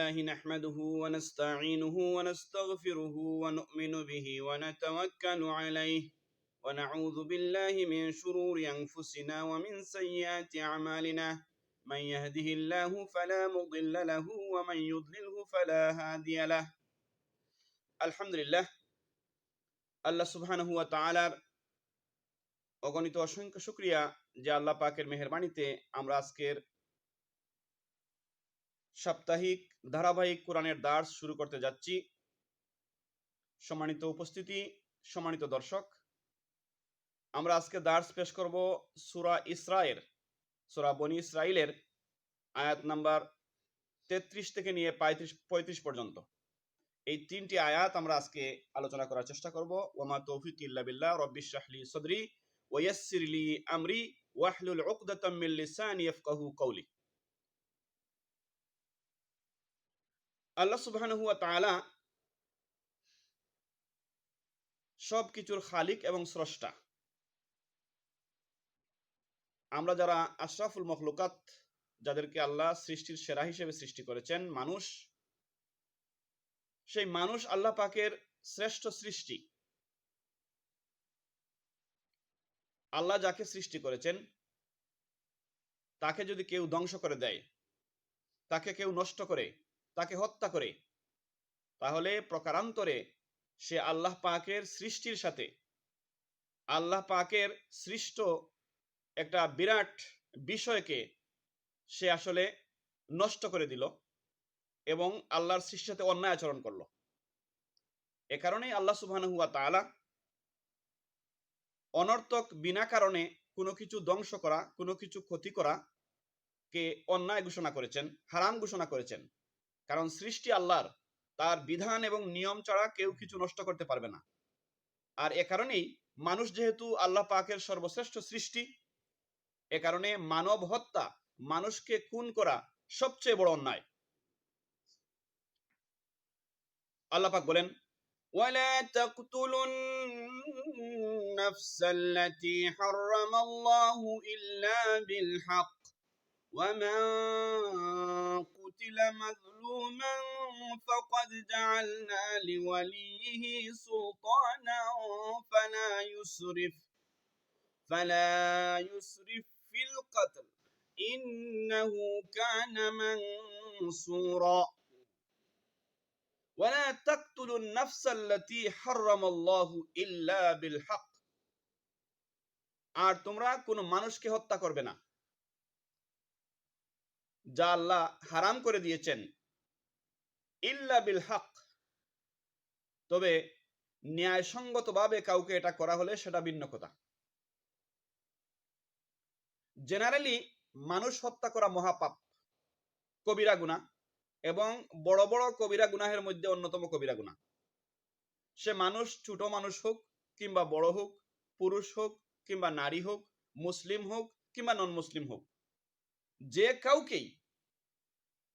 لله نحمده ونستعينه ونستغفره ونؤمن به ونتوكل عليه ونعوذ بالله من شرور أنفسنا ومن سيئات أعمالنا من يهده الله فلا مضل له ومن يضلله فلا هادي له الحمد لله আল্লাহ সুবহানাহু ওয়া তাআলার অগণিত অসংখ্য শুকরিয়া যে আল্লাহ পাকের মেহেরবানিতে আমরা আজকের সাপ্তাহিক ধারাবাহিক কোরআনের দার্স শুরু করতে যাচ্ছি। সম্মানিত উপস্থিতি, সম্মানিত দর্শক, আমরা আজকে দার্স পেশ করব সূরা বনী ইসরাইলের আয়াত নাম্বার 33 থেকে নিয়ে 35 পর্যন্ত। এই তিনটি আয়াত আমরা আজকে আলোচনা করার চেষ্টা করব। ওয়ামা তৌফিক ইল্লা বিল্লাহ, রব্বিশ রাহ লি সাদরি ওয়া ইয়াসসির লি আমরি ওয়াহলুল উকদাতাম মিন লিসানি ইয়াফকাহু কওলি। আল্লাহ সুবহানাহু ওয়া তাআলা সব কিছুর খালিক এবং স্রষ্টা। আমরা যারা আশরাফুল মখলুকাত, যাদেরকে আল্লাহ সৃষ্টির সেরা হিসেবে সৃষ্টি করেছেন, মানুষ, সেই মানুষ আল্লাহ পাকের শ্রেষ্ঠ সৃষ্টি। আল্লাহ যাকে সৃষ্টি করেছেন তাকে যদি কেউ ধ্বংস করে দেয়, তাকে কেউ নষ্ট করে, তাকে হত্যা করে, তাহলে প্রকারান্তরে সে আল্লাহ পাকের সৃষ্টির সাথে, আল্লাহ পাকের সৃষ্ট একটা বিরাট বিষয়কে সে আসলে নষ্ট করে দিল এবং আল্লাহর সৃষ্টির সাথে অন্যায় আচরণ করলো। এ কারণেই আল্লাহ সুবহানাহু ওয়া তাআলা অনর্থক বিনা কারণে কোনো কিছু ধ্বংস করা, কোনো কিছু ক্ষতি করা কে অন্যায় ঘোষণা করেছেন, হারাম ঘোষণা করেছেন। কারণ সৃষ্টি আল্লাহর, তার বিধান এবং নিয়ম ছাড়া কেউ কিছু নষ্ট করতে পারবে না। আর এ কারণেই মানুষ যেহেতু আল্লাহ পাকের সর্বশ্রেষ্ঠ সৃষ্টি, এ কারণে মানব হত্যা, মানুষকে খুন করা সবচেয়ে বড় অন্যায়। আল্লাহ পাক বলেন, ওয়ালা তাকতুলুন নাফসাল্লাতী হারামাল্লাহু ইল্লা বিল হক ওয়া মান কুতিলা মাজলুমান ফাকাদ জাআলনা লিওয়ালিহি সুলতানান ফালা ইউসরিফ ফিল কতল ইন্নাহু কানা মানসুরা। ولا تقتلوا النفس التي حرم الله إلا بالحق। আর তোমরা কোন মানুষকে হত্যা করবে না যা আল্লাহ হারাম করে দিয়েছেন, ইল্লা বিল হক, তবে ন্যায়সঙ্গতভাবে কাউকে এটা করা হলে সেটা ভিন্ন কথা। জেনারেলি মানুষ হত্যা করা মহাপাপ, কবিরা গুনাহ, এবং বড় বড় কবিরা গুনাহের মধ্যে অন্যতম কবিরা গুনাহ। সে মানুষ ছোট মানুষ হোক কিংবা বড় হোক, পুরুষ হোক কিংবা নারী হোক, মুসলিম হোক কিংবা নন মুসলিম হোক, যে কাউকেই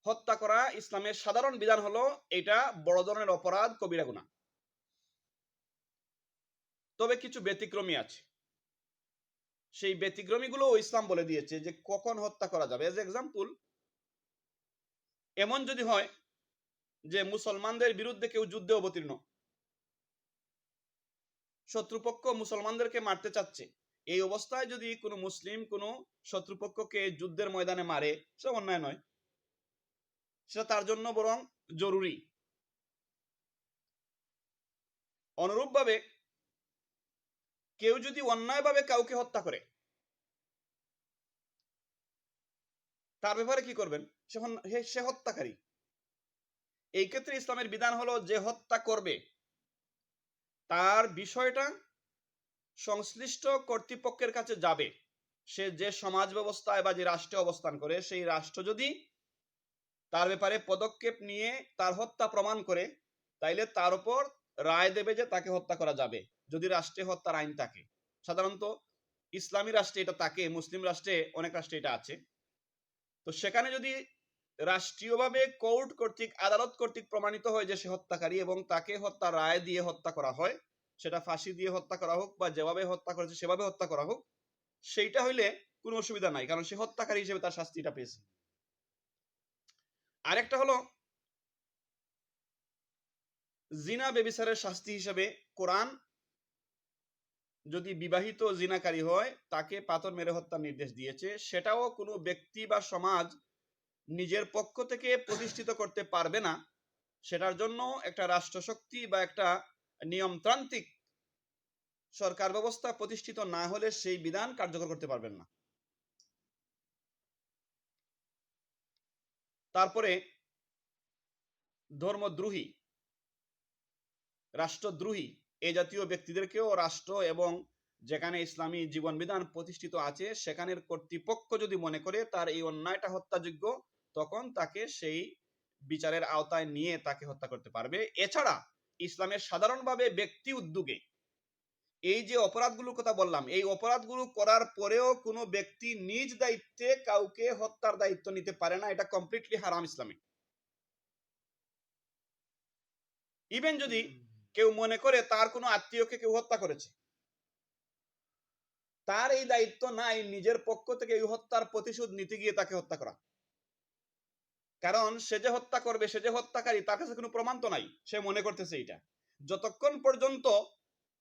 হত্যা করা ইসলামের সাধারণ বিধান হলো এটা বড় ধরনের অপরাধ, কবিরা গুনাহ। তবে কিছু ব্যতিক্রমী আছে, সেই ব্যতিক্রমীগুলো ইসলাম বলে দিয়েছে যে কখন হত্যা করা যাবে। এজ এক্সাম্পল, এমন যদি হয় যে মুসলমানদের বিরুদ্ধে কেউ যুদ্ধে অবতীর্ণ, শত্রুপক্ষ মুসলমানদেরকে মারতে চাচ্ছে, এই অবস্থায় যদি কোনো মুসলিম কোনো শত্রুপক্ষকে যুদ্ধের ময়দানে মারে, সেটা অন্যায় নয়, সেটা তার জন্য বরং জরুরি। অনুরূপভাবে কেউ যদি অন্যায়ভাবে কাউকে হত্যা করে, তার ব্যাপারে কি করবেন? সে হত্যাকারী। এই ক্ষেত্রে ইসলামের বিধান হলো যে হত্যা করবে তার বিষয়টা সংশ্লিষ্ট কর্তৃপক্ষের কাছে যাবে। সে যে সমাজ ব্যবস্থায় বা যে রাষ্ট্রে অবস্থান করে, সেই রাষ্ট্র যদি তার ব্যাপারে পদক্ষেপ নিয়ে তার হত্যা প্রমাণ করে, তাইলে তার উপর রায় দেবে যে তাকে হত্যা করা যাবে, যদি রাষ্ট্রে হত্যার আইন থাকে। সাধারণত ইসলামী রাষ্ট্রে এটা থাকে, মুসলিম রাষ্ট্রে অনেক রাষ্ট্রে এটা আছে। তো সেখানে যদি রাষ্ট্রীয়ভাবে কোর্ট কর্তৃক, আদালত কর্তৃক প্রমাণিত হয় যে সে হত্যাকারী এবং তাকে হত্যা রায় দিয়ে হত্যা করা হয়, সেটা ফাঁসি দিয়ে হত্যা করা হোক বা যেভাবে হত্যা করেছে সেভাবে হত্যা করা হোক, সেইটা হইলে কোনো অসুবিধা নাই, কারণ সে হত্যাকারী হিসেবে তার শাস্তিটা পেয়েছে। আরেকটা হলো জিনা বেবিচারের শাস্তি হিসেবে কোরআন যদি বিবাহিত জিনাকারী হয় তাকে পাথর মেরে হত্যার নির্দেশ দিয়েছে। সেটাও কোনো ব্যক্তি বা সমাজ নিজের পক্ষ থেকে প্রতিষ্ঠিত করতে পারবে না। সেটার জন্য একটা রাষ্ট্রশক্তি বা একটা নিয়মতান্ত্রিক সরকার ব্যবস্থা প্রতিষ্ঠিত না হলে সেই বিধান কার্যকর করতে পারবেন না। তারপরে ধর্মদ্রোহী, রাষ্ট্রদ্রোহী এই জাতীয় ব্যক্তিদেরকেও রাষ্ট্র এবং যেখানে ইসলামী জীবন বিধান প্রতিষ্ঠিত আছে সেখানের কর্তৃপক্ষ যদি মনে করে তার এই অন্যায়টা হত্যাযোগ্য, তখন তাকে সেই বিচারের আওতায় নিয়ে তাকে হত্যা করতে পারবে। এছাড়া ইসলামের সাধারণভাবে ব্যক্তি উদ্যোগে এই যে অপরাধগুলোর কথা বললাম, এই অপরাধগুলো করার পরেও কোনো ব্যক্তি নিজ দায়িত্বে কাউকে হত্যার দায়িত্ব নিতে পারে না। এটা কমপ্লিটলি হারাম ইসলামে। ইভেন যদি কেউ মনে করে তার কোনো আত্মীয়কে কেউ হত্যা করেছে, তার এই দায়িত্ব নাই নিজের পক্ষ থেকে এই হত্যার প্রতিশোধ নিতে গিয়ে তাকে হত্যা করা। কারণ সে যে হত্যা করবে, সে যে হত্যাকারী, তার কাছে কোনো প্রমাণ তো নাই। সে মনে করতেছে এটা। যতক্ষণ পর্যন্ত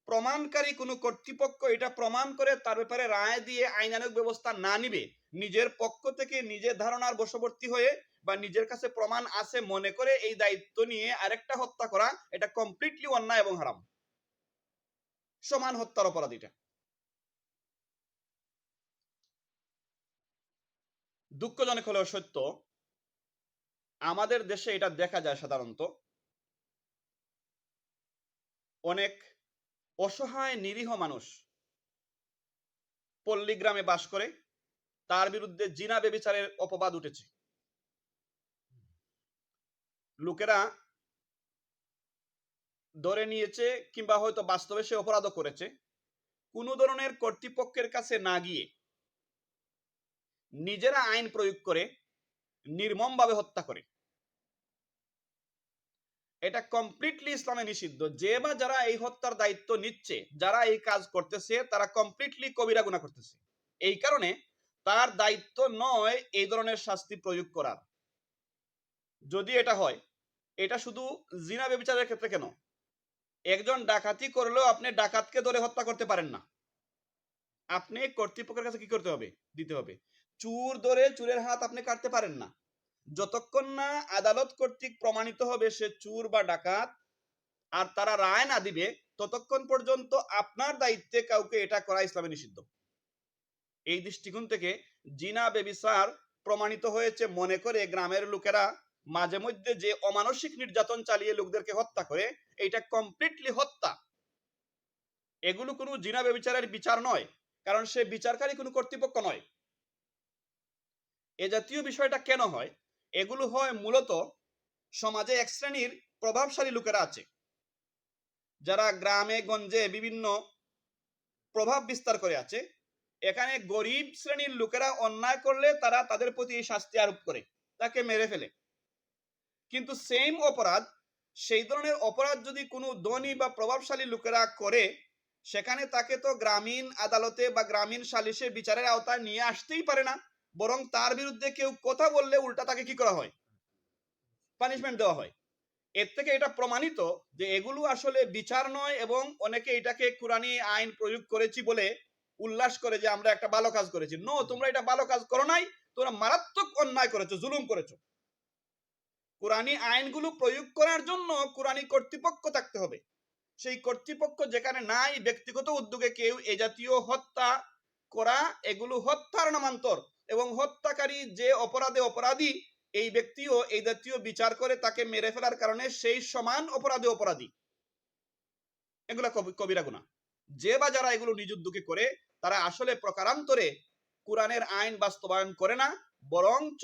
প্রমাণকারী কোনো কর্তৃপক্ষ এটা প্রমাণ করে তার ব্যাপারে রায় দিয়ে আইনানুগ ব্যবস্থা না নিবে, নিজের পক্ষ থেকে নিজের ধারণার বশবর্তী হয়ে বা নিজের কাছে প্রমাণ আছে মনে করে এই দায়িত্ব নিয়ে আরেকটা হত্যা করা, এটা কমপ্লিটলি অন্যায় এবং হারাম। সমান হত্যার অপরাধ এটা। দুঃখজনক হলেও সত্য, আমাদের দেশে এটা দেখা যায় সাধারণত। অনেক অসহায় নিরীহ মানুষ পল্লী গ্রামে বাস করে, তার বিরুদ্ধে জিনা বেবিচারের অপবাদ উঠেছে। লোকেরা ধরে নিয়েছে কিংবা হয়তো বাস্তবে সে অপরাধও করেছে, কোনো ধরনের কর্তৃপক্ষের কাছে না গিয়ে নিজেরা আইন প্রয়োগ করে নির্মমভাবে হত্যা করে। এটা কমপ্লিটলি ইসলামে নিষিদ্ধ। যে বা যারা এই হত্যার দায়িত্ব নিচ্ছে, যারা এই কাজ করতেছে, তারা কমপ্লিটলি কবিরা গুনাহ করতেছে। এই কারণে তার দায়িত্ব নয় এই ধরনের শাস্তি প্রয়োগ করার। যদি এটা হয়, এটা শুধু জিনা ব্যভিচারের ক্ষেত্রে কেন, একজন ডাকাতি করলেও আপনি ডাকাতকে ধরে হত্যা করতে পারেন না। আপনি কর্তৃপক্ষের কাছে কি করতে হবে, দিতে হবে। চুর ধরে চুরের হাত আপনি কাটতে পারেন না। যতক্ষণ না আদালত কর্তৃক প্রমাণিত হবে সে চুর বা ডাকাত, আর তারা রায় না দিবে, ততক্ষণ পর্যন্ত আপনার দায়িত্বে কাউকে এটা করা ইসলামে নিষিদ্ধ। এই দৃষ্টিকোণ থেকে জিনা বেবিচার প্রমাণিত হয়েছে মনে করে গ্রামের লোকেরা মাঝে মধ্যে যে অমানসিক নির্যাতন চালিয়ে লোকদেরকে হত্যা করে, এটা কমপ্লিটলি হত্যা। এগুলো কোনো জিনা বেবিচারের বিচার নয়, কারণ সে বিচারকারী কোনো কর্তৃপক্ষ নয়। এ জাতীয় বিষয়টা কেন হয়? এগুলো হয় মূলত সমাজে এক শ্রেণীর প্রভাবশালী লোকেরা আছে, যারা গ্রামে গঞ্জে বিভিন্ন প্রভাব বিস্তার করে আছে। এখানে গরিব শ্রেণীর লোকেরা অন্যায় করলে তারা তাদের প্রতি শাস্তি আরোপ করে, তাকে মেরে ফেলে। কিন্তু সেম অপরাধ, সেই ধরনের অপরাধ যদি কোনো ধনী বা প্রভাবশালী লোকেরা করে, সেখানে তাকে তো গ্রামীণ আদালতে বা গ্রামীণ সালিশে বিচারের আওতায় নিয়ে আসতেই পারে না, বরং তার বিরুদ্ধে কেউ কথা বললে উল্টা তাকে কি করা হয়, পানিশমেন্ট দেওয়া হয়। এর থেকে এটা প্রমাণিত যে এগুলো আসলে বিচার নয়, এবং অনেকে এটাকে কুরআনী আইন প্রয়োগ করেছি বলে উল্লাস করে যে আমরা একটা ভালো কাজ করেছি। নো, তোমরা এটা ভালো কাজ করো নাই, তোমরা মারাত্মক অন্যায় করেছো, জুলুম করেছো। কুরআনী আইনগুলো প্রয়োগ করার জন্য কুরআনী কর্তৃপক্ষ থাকতে হবে। সেই কর্তৃপক্ষ যেখানে নাই, ব্যক্তিগত উদ্যোগে কেউ এ জাতীয় হত্যা করা, এগুলো হত্যার নামান্তর, এবং হত্যাকারী যে অপরাধে অপরাধী, এই ব্যক্তিও এই জাতীয় বিচার করে তাকে মেরে ফেলার কারণে সেই সমান অপরাধে অপরাধী। এগুলা কবিরা গুনাহ। যে বা যারা এগুলো নিজ উদ্যোগে করে, তারা আসলে প্রকারান্তরে কোরআনের আইন বাস্তবায়ন করে না, বরঞ্চ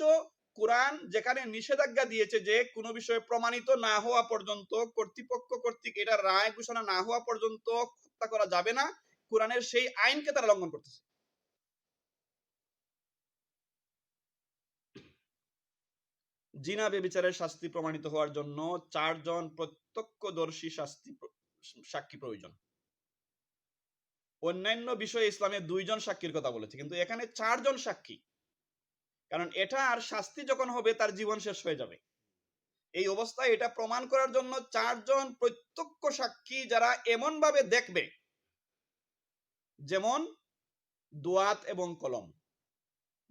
কোরআন যেখানে নিষেধাজ্ঞা দিয়েছে যে কোনো বিষয়ে প্রমাণিত না হওয়া পর্যন্ত, কর্তৃপক্ষ কর্তৃক এটা রায় ঘোষণা না হওয়া পর্যন্ত হত্যা করা যাবে না, কোরআনের সেই আইনকে তারা লঙ্ঘন করতেছে। জিনা বেবিচারের শাস্তি প্রমাণিত হওয়ার জন্য 4 জন প্রত্যক্ষদর্শী সাক্ষী প্রয়োজন। অন্যান্য বিষয়ে ইসলামে 2 জন সাক্ষীর কথা বলেছে, কিন্তু এখানে 4 জন সাক্ষী। কারণ এটা আর শাস্তি যখন হবে তার জীবন শেষ হয়ে যাবে। এই অবস্থায় এটা প্রমাণ করার জন্য 4 জন প্রত্যক্ষ সাক্ষী যারা এমন ভাবে দেখবে, যেমন দোয়াত এবং কলম।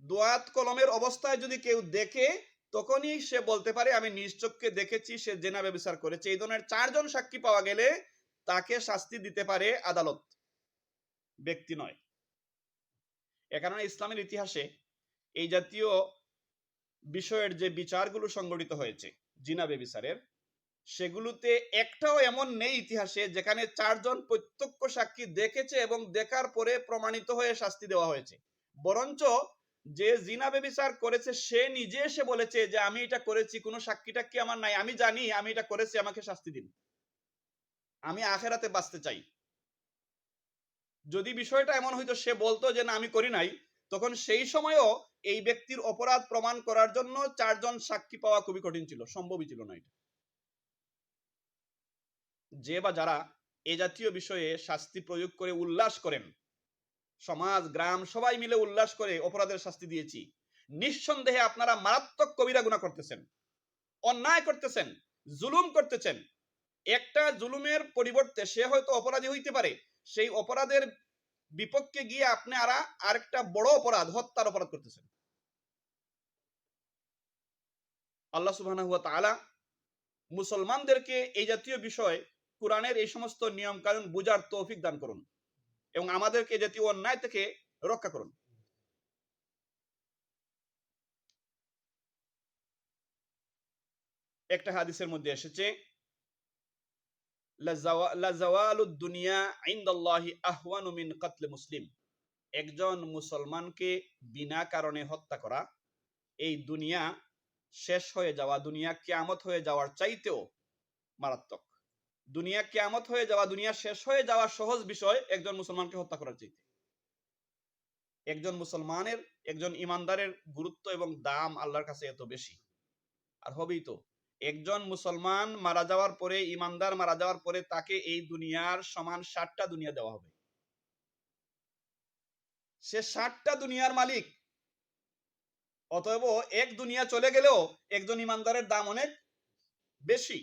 দোয়াত কলমের অবস্থায় যদি কেউ দেখে, তখনই সে বলতে পারে আমি নিজ চোখে দেখেছি সে জেনা ব্যভিচার করেছে। এই ধরনের 4 জন সাক্ষী পাওয়া গেলে তাকে শাস্তি দিতে পারে আদালত, ব্যক্তি নয়। এ কারণে ইসলামের ইতিহাসে এই জাতীয় বিষয়ের যে বিচারগুলো সংগঠিত হয়েছে জিনা ব্যভিচারের, সেগুলোতে একটাও এমন নেই ইতিহাসে যেখানে 4 জন প্রত্যক্ষ সাক্ষী দেখেছে এবং দেখার পরে প্রমাণিত হয়ে শাস্তি দেওয়া হয়েছে। বরঞ্চ যে জিনা ব্যভিচার করেছে সে নিজে এসে বলেছে যে আমি এটা করেছি, কোনো সাক্ষীটা কি আমার নাই, আমি জানি আমি এটা করেছি, আমাকে শাস্তি দিন, আমি আখেরাতে বাঁচতে চাই। যদি বিষয়টা এমন হইতো সে বলতো যে না আমি করি নাই, তখন সেই সময়ও এই ব্যক্তির অপরাধ প্রমাণ করার জন্য 4 জন সাক্ষী পাওয়া খুবই কঠিন ছিল, সম্ভবই ছিল না এটা। যে বা যারা এ জাতীয় বিষয়ে শাস্তি প্রয়োগ করে উল্লাস করেন, সমাজ গ্রাম সবাই মিলে উল্লাস করে অপরাধের শাস্তি দিয়েছি, নিঃসন্দেহে আপনারা মারাত্মক কবিরা গুনাহ করতেছেন, অন্যায় করতেছেন, জুলুম করতেছেন। একটা জুলুমের পরিবর্তে সে হয়তো অপরাধী হইতে পারে, সেই অপরাধের বিপক্ষে গিয়ে আপনি আরেকটা বড় অপরাধ, হত্যার অপরাধ করতেছেন। আল্লাহ সুবহানাহু ওয়া তাআলা মুসলমানদেরকে এই জাতীয় বিষয়, কোরআনের এই সমস্ত নিয়ম কানুন বুঝার তৌফিক দান করুন এবং আমাদেরকে এই জাতীয় অন্যায় থেকে রক্ষা করুন। একটা হাদিসের মধ্যে এসেছে লাজাওয়ালুদ দুনিয়া ইনদাল্লাহি আহওয়ানু মিন কাতলে মুসলিম। একজন মুসলমানকে বিনা কারণে হত্যা করা এই দুনিয়া শেষ হয়ে যাওয়া, দুনিয়া কিয়ামত হয়ে যাওয়ার চাইতেও মারাত্মক। দুনিয়া কিয়ামত হয়ে যাওয়া, দুনিয়া শেষ হয়ে যাওয়া সহজ বিষয় একজন মুসলমানকে হত্যা করার চাইতে। একজন মুসলমানের, একজন ইমানদারের গুরুত্ব এবং দাম আল্লাহর কাছে এত বেশি, আর হবেই তো। একজন মুসলমান মারা যাওয়ার পরে, ইমানদার মারা যাওয়ার পরে তাকে এই দুনিয়ার সমান 60টা দুনিয়া দেওয়া হবে। সে 60টা দুনিয়ার মালিক। অতএব এক দুনিয়া চলে গেলেও একজন ইমানদারের দাম অনেক বেশি।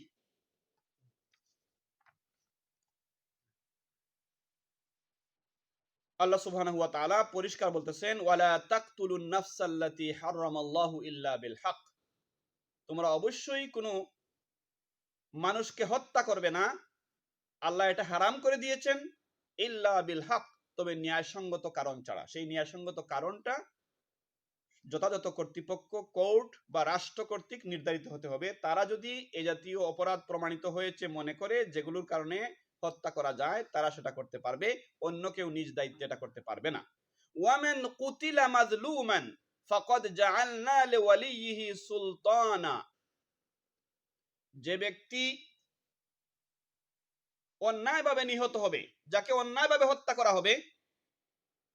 আল্লাহ সুবহানাহু ওয়া তাআলা পরিষ্কার বলতেছেন, ওয়ালা তাকতুলুন নাফসাল্লাতী হারামাল্লাহু ইল্লা বিল হক। তোমরা অবশ্যই কোনো মানুষকে হত্যা করবে না, আল্লাহ এটা হারাম করে দিয়েছেন, ইল্লা বিল হক, তবে ন্যায়সঙ্গত কারণ ছাড়া। সেই ন্যায়সঙ্গত কারণটা যথাযথ কর্তৃপক্ষ, কোর্ট বা রাষ্ট্র কর্তৃক নির্ধারিত হতে হবে। তারা যদি এ জাতীয় অপরাধ প্রমাণিত হয়েছে মনে করে যেগুলোর কারণে হত্যা করা যায়, তারা সেটা করতে পারবে, অন্য কেউ নিজ দায়িত্বে এটা করতে পারবে না। ওয়ামান কুতিলা মাজলুমান ফাকাদ জাআলনা লিওয়ালিয়িহি সুলতানা। যে ব্যক্তি অন্যায়ভাবে নিহত হবে, যাকে অন্যায়ভাবে হত্যা করা হবে,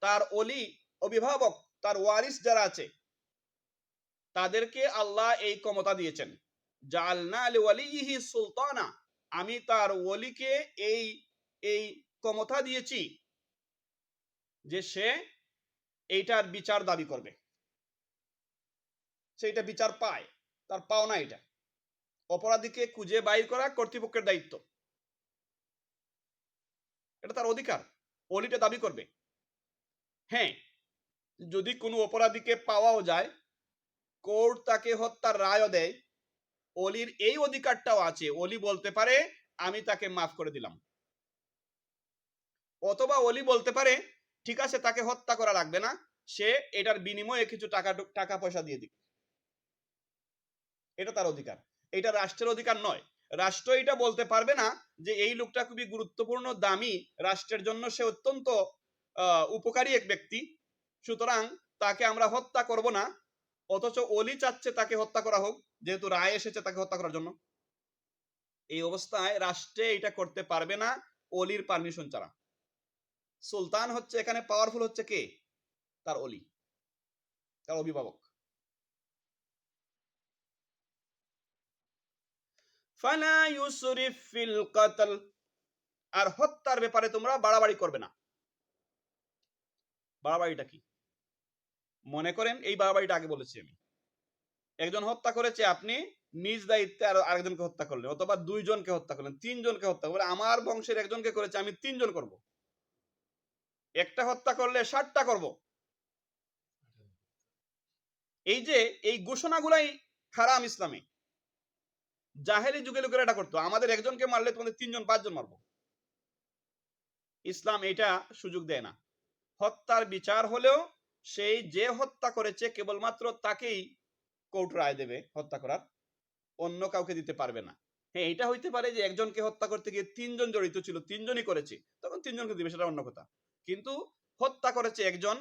তার ওলি, অভিভাবক, তার ওয়ারিস যারা আছে, তাদেরকে আল্লাহ এই ক্ষমতা দিয়েছেন। জাআলনা লিওয়ালিয়িহি সুলতানা, আমি তার ওলিকে এই এই ক্ষমতা দিয়েছি যে সে এইটার বিচার দাবি করবে, সেইটা বিচার পায়, তার পাওনা এটা। অপরাধীকে খুঁজে বাইর করা কর্তৃপক্ষের দায়িত্ব, এটা তার অধিকার, ওলিটা দাবি করবে। হ্যাঁ, যদি কোনো অপরাধীকে পাওয়াও যায়, কোর্ট তাকে হত্যার রায়ও দেয়, ওলির এই অধিকারটাও আছে, ওলি বলতে পারে আমি তাকে মাফ করে দিলাম। অথবা ওলি বলতে পারে ঠিক আছে, তাকে হত্যা করা লাগবে না, সে এটার বিনিময়ে কিছু টাকা পয়সা দিয়ে দিবে। এটা তার অধিকার, এটা রাষ্ট্রের অধিকার নয়। রাষ্ট্র এটা বলতে পারবে না যে এই লোকটা খুবই গুরুত্বপূর্ণ, দামি, রাষ্ট্রের জন্য সে অত্যন্ত উপকারী এক ব্যক্তি, সুতরাং তাকে আমরা হত্যা করব না, অথচ ওলি চাচ্ছে তাকে হত্যা করা হোক, যেহেতু রায় এসেছে তাকে হত্যা করার জন্য। এই অবস্থায় রাষ্ট্রে এটা করতে পারবে না ওলির পারমিশন ছাড়া। সুলতান হচ্ছে এখানে পাওয়ারফুল, হচ্ছে কে? তার ওলি, তার অভিভাবক। ফালা ইউসরিফ ফিল কতল, আর হত্যার ব্যাপারে তোমরা বাড়াবাড়ি করবে না। বাড়াবাড়িটা কি? মনে করেন এই বাড়াবাড়িটা আগে বলেছি আমি, একজন হত্যা করেছে, আপনি নিজ দায়িত্বে আরেকজনকে হত্যা করলেন, অথবা দুইজনকে হত্যা করলেন, তিনজনকে হত্যা করলেন, আমার বংশের একজনকে করেছে, আমি তিনজন করব। একটা হত্যা করলে 60টা করব। এই যে এই ঘোষণাগুলাই হারাম ইসলামে। জাহেলি যুগে লোকেরা এটা করতো, আমাদের একজনকে মারলে তোমাদের 3 জন 5 জন মারবো। ইসলাম এটা সুযোগ দেয় না। হত্যার বিচার হলেও সেই যে হত্যা করেছে কেবলমাত্র তাকেই কোর্ট রায় দেবে হত্যা করার, অন্য কাউকে দিতে পারবে না। হ্যাঁ, এটা হইতে পারে যে একজনকে হত্যা করতে গিয়ে 3 জন জড়িত ছিল, 3 জনই করেছে, তখন 3 জনকে দিবে, সেটা অন্য কথা। কিন্তু হত্যা করেছে একজন,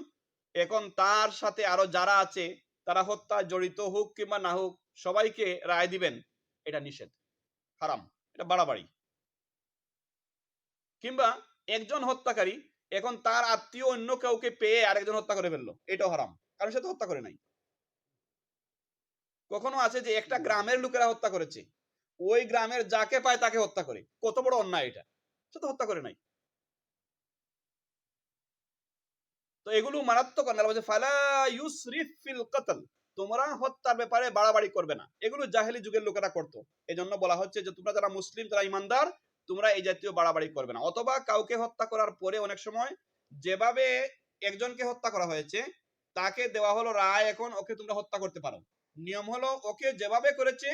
এখন তার সাথে আরো যারা আছে তারা হত্যা জড়িত হোক কিংবা না হোক, সবাইকে রায় দিবেন, এটা নিষেধ, হারাম, এটা বাড়াবাড়ি। কিংবা একজন হত্যাকারী এখন তার আত্মীয় অন্য কাউকে পেয়ে আরেকজন হত্যা করে ফেললো, এটাও হারাম, কারণ সে তো হত্যা করে নাই। কখনো আছে যে একটা গ্রামের লোকেরা হত্যা করেছে, ওই গ্রামের যাকে পায় তাকে হত্যা করে, কত বড় অন্যায় এটা, সে তো হত্যা করে নাই। তো এগুলো মারাত্মক অন্যায়, বলছে ফালা ইউসরিফ ফিল কতল, তোমরা হত্যার ব্যাপারে বাড়াবাড়ি করবে না। এগুলো জাহেলি যুগের লোকেরা করতো, এজন্য বলা হচ্ছে যে তোমরা যারা মুসলিম, যারা ইমানদার, তোমরা এই জাতীয় বাড়াবাড়ি করবে না। অথবা কাউকে হত্যা করার পরে অনেক সময় যেভাবে একজনকে হত্যা করা হয়েছে তাকে দেওয়া হলো রায়, এখন ওকে তোমরা হত্যা করতে পারো। নিয়ম হলো ওকে যেভাবে করেছে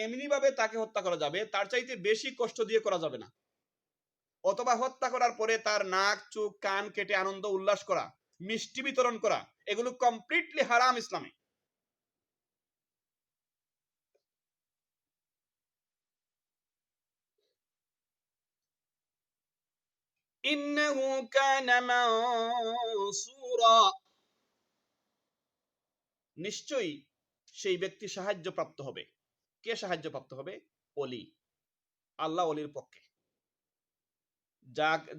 এমনি ভাবে তাকে হত্যা করা যাবে, তার চাইতে বেশি কষ্ট দিয়ে করা যাবে না। অথবা হত্যা করার পরে তার নাক চোখ কান কেটে আনন্দ উল্লাস করা, মিষ্টি বিতরণ করা, এগুলো কমপ্লিটলি হারাম ইসলামে। ইন্নাহু কানা মানসুরা, নিশ্চয়ই সেই ব্যক্তি সাহায্যপ্রাপ্ত হবে। কে সাহায্যপ্রাপ্ত হবে? ওলি, আল্লাহ ওলির পক্ষে।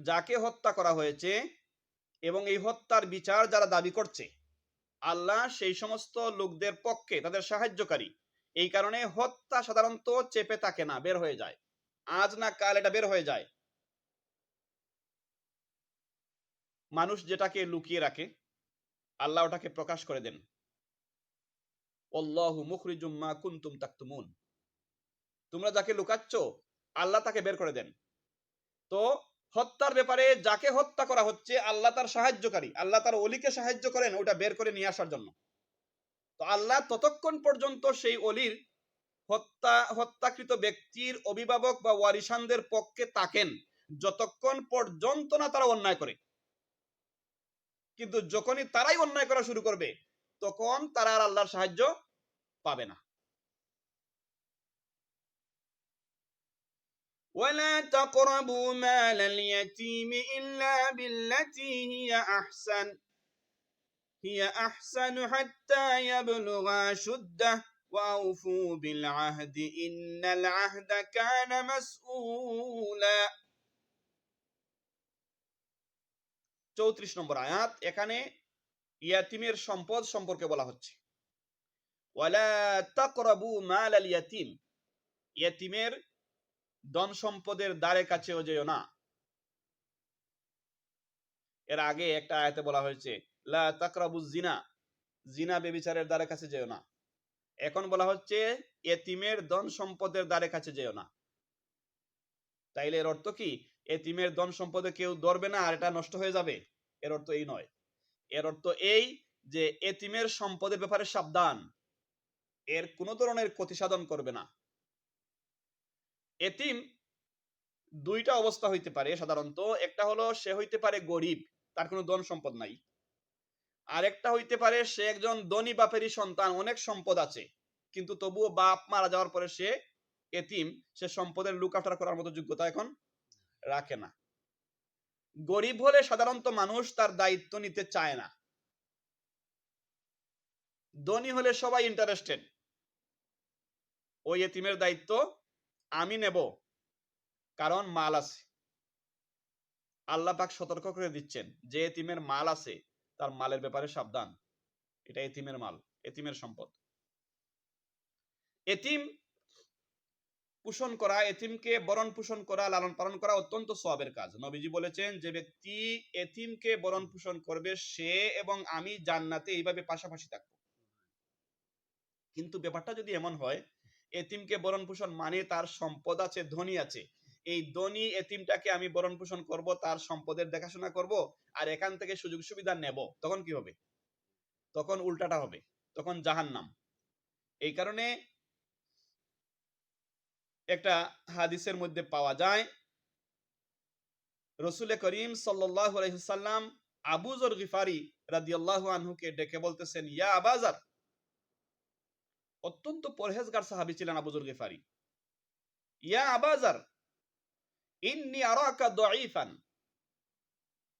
যাকে হত্যা করা হয়েছে এবং এই হত্যার বিচার যারা দাবি করছে, আল্লাহ সেই সমস্ত লোকদের পক্ষে, তাদের সাহায্যকারী। এই কারণে হত্যা সাধারণত চেপে থাকে না, বের হয়ে যায়, আজ না কাল এটা বের হয়ে যায়। মানুষ যেটাকে লুকিয়ে রাখে, আল্লাহ ওটাকে প্রকাশ করে দেন। আল্লাহু মুখরিজুম মা কুনতুম তাকতুমুন, তোমরা যাকে লুকাচ্ছ আল্লাহ তাকে বের করে দেন। তো হত্যার ব্যাপারে যাকে হত্যা করা হচ্ছে আল্লাহ তার সাহায্যকারী, আল্লাহ তার ওলিকে সাহায্য করেন ওটা বের করে নিয়ে আসার জন্য। তো আল্লাহ ততক্ষণ পর্যন্ত সেই ওলির হত্যাকৃত ব্যক্তির অভিভাবক বা ওয়ারিসানদের পক্ষে থাকেন যতক্ষণ পর্যন্ত না তারা অন্যায় করে। কিন্তু যখনই তারাই অন্যায় করা শুরু করবে তখন তারা আর আল্লাহর সাহায্য পাবে না। ولا تقربوا مال اليتيم إلا بالتي هي أحسن حتى يبلغ أشده وأوفوا بالعهد إن العهد كان مسؤولا। 34 নম্বর আয়াত, এখানে ইয়াতিমের সম্পদ সম্পর্কে বলা হচ্ছে। ওয়ালা তাকরাবু মাল আল ইয়াতিম, ইয়াতিমের ধন সম্পদের দ্বারে কাছেও যেও না। এর আগে একটা আয়াতে বলা হয়েছে লা তাকরাবু জিনা, জিনা ব্যভিচারের দ্বারে কাছে যেও না। এখন বলা হচ্ছে এতিমের ধন সম্পদের দ্বারে কাছে যেও না। তাইলে এর অর্থ কি এতিমের ধন সম্পদে কেউ ধরবে না আর এটা নষ্ট হয়ে যাবে? এর অর্থ এই নয়। এর অর্থ এই যে এতিমের সম্পদের ব্যাপারে সাবধান, এর কোনো ধরনের ক্ষতি সাধন করবে না। এতিম দুইটা অবস্থা হইতে পারে সাধারণত, একটা হলো সে হইতে পারে গরিব, তার কোনো ধন সম্পদ নাই। আরেকটা হইতে পারে সে একজন ধনী বাপেরই সন্তান, অনেক সম্পদ আছে, কিন্তু তবুও বাপ মারা যাওয়ার পরে সে এতিম, সে সম্পদের লুক আফটার করার মতো যোগ্যতা এখন রাখে না। গরিব হলে সাধারণত মানুষ তার দায়িত্ব নিতে চায় না, ধনী হলে সবাই ইন্টারেস্টেড, ওই এতিমের দায়িত্ব আমি নেব, কারণ মাল আছে। আল্লাহ পাক সতর্ক করে দিচ্ছেন যে এতিমের মাল আছে, তার মালের ব্যাপারে সাবধান, এটা এতিমের মাল, এতিমের সম্পদ। এতিম পোষণ করা, এতিমকে বরণ পোষণ করা, লালন পালন করা অত্যন্ত সওয়াবের কাজ। নবীজি বলেছেন যে ব্যক্তি এতিমকে বরণ পোষণ করবে সে এবং আমি জান্নাতে এইভাবে পাশাপাশি থাকবো। কিন্তু ব্যাপারটা যদি এমন হয়, এতিমকে ভরণ পোষণ মানে তার সম্পদ আছে, ধনী আছে, এই ধনী এতিমটাকে আমি ভরণ পোষণ করব, তার সম্পদের দেখাশোনা করব, আর এখান থেকে সুযোগ সুবিধা নেব, তখন কি হবে? তখন উল্টাটা হবে, তখন জাহান্নাম। এই কারণে একটা হাদিসের মধ্যে পাওয়া যায়, রসুল করিম সাল্লাল্লাহু আলাইহি ওয়াসাল্লাম আবু যর গিফারি রাদিয়াল্লাহু আনহুকে ডেকে বলতেছেন, ইয়া আবাজার, অত্যন্ত পরহেজগার সাহাবী ছিলেন আবু যর গিফারি, ইয়া আবাজার ইন্নী আরাকা দাঈফান,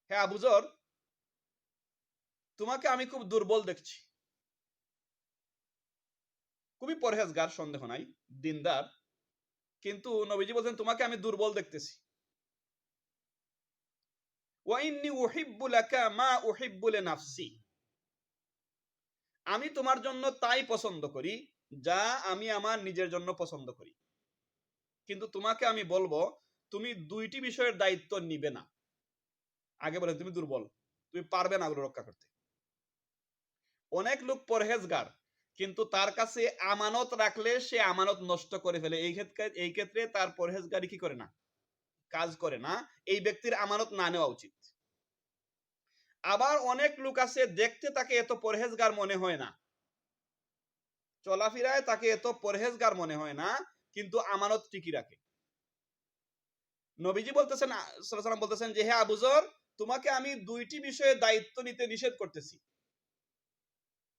হে আবু যর, তোমাকে আমি খুব দুর্বল দেখছি। খুবই পরহেজগার, সন্দেহ নাই, দিনদার, কিন্তু নবীজি বলছেন তোমাকে আমি দুর্বল দেখতেছি। ওয়া ইন্নী উহিব্বু লাকা মা উহিব্বু লিনাফসি, আমি তোমার জন্য তাই পছন্দ করি যা আমি আমার নিজের জন্য পছন্দ করি, কিন্তু তোমাকে আমি বলবো তুমি দুইটি বিষয়ের দায়িত্ব নিবে না। আগে বলেন তুমি দুর্বল, তুমি পারবে না ওগুলো রক্ষা করতে। অনেক লোক পরহেজগার, কিন্তু তার কাছে আমানত রাখলে সে আমানত নষ্ট করে ফেলে, এই ক্ষেত্রে তার পরহেজগারি কি করে না, কাজ করে না, এই ব্যক্তির আমানত না নেওয়া উচিত। আবার অনেক লোক আছে, দেখতে তাকে এত পরহেজগার মনে হয় না, চলাফেরায় তাকে এত পরহেজগার মনে হয় না, কিন্তু আমানত ঠিকই রাখে। নবীজি বলতেছেন, সাল্লাল্লাহু আলাইহি ওয়াসাল্লাম বলতেছেন যে হে আবু যর, তোমাকে আমি দুইটি বিষয়ে দায়িত্ব নিতে নিষেধ করতেছি।